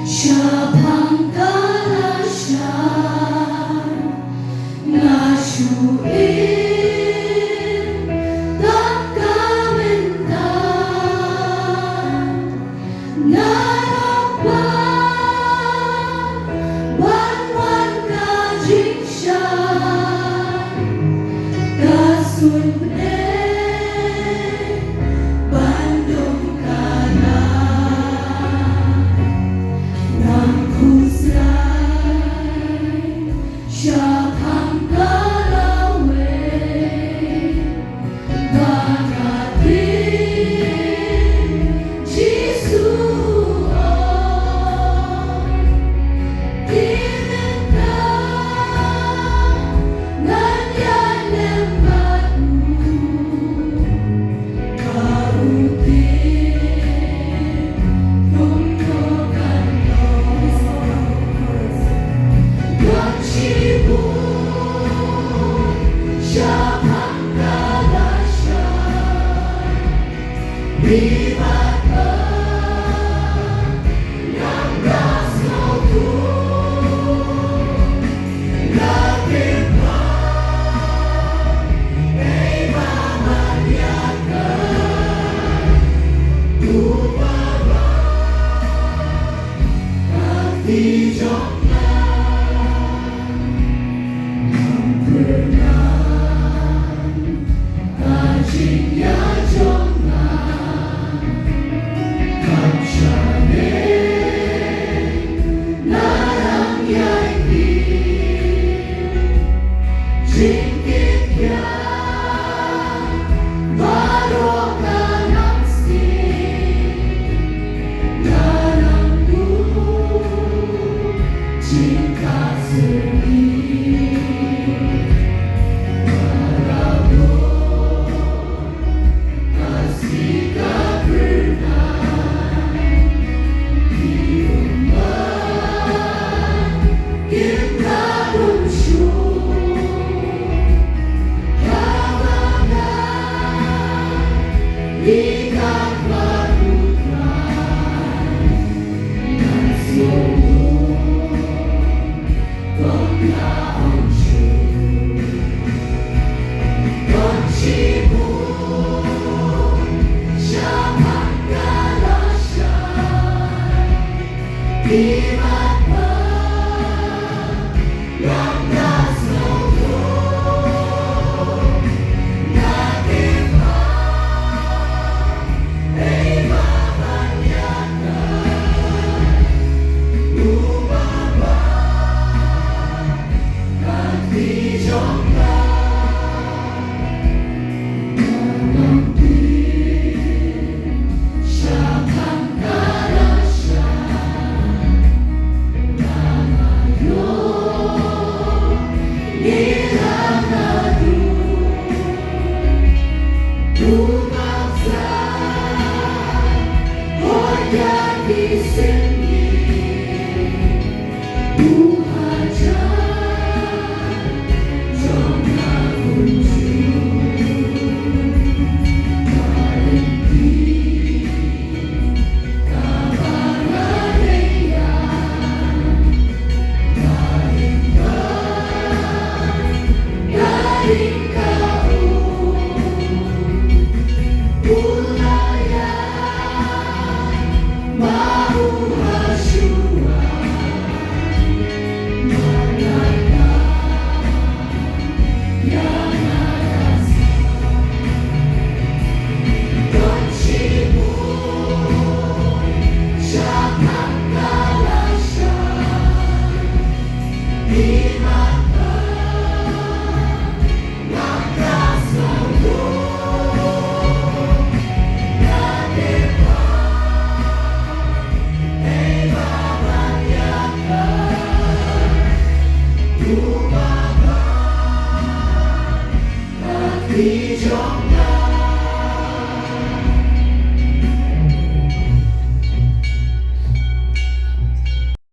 siya pang kalasyan na siyuin at kamintan narapang banwan kajing siya kasunde bandong kana ng husay siya pang kalawin bagating Jisuon tinenta nanyan lembatu kautin tumtukan Gachibun siya pang kalasyan libat ka ng gaskotun laging pa ay mamanyakan upara at tijong ikat patutran ng sulong paglaong Gachibun siya pang kalasyan libat pa ng gaskotun laging pa ay mamanyakan upaba at tijong ka nanamtin siya pang kalasyan na ngayon nilaladun Tumaksan hoy gisingin buhay dyan diyong nakunjung kalintin kabaralayan galing ulayan mahuhasyuan manana yanarasa Gachibun siya pang kalasyan libat ka ng gaskotun laging pa ay mamanyakan upaba at tijong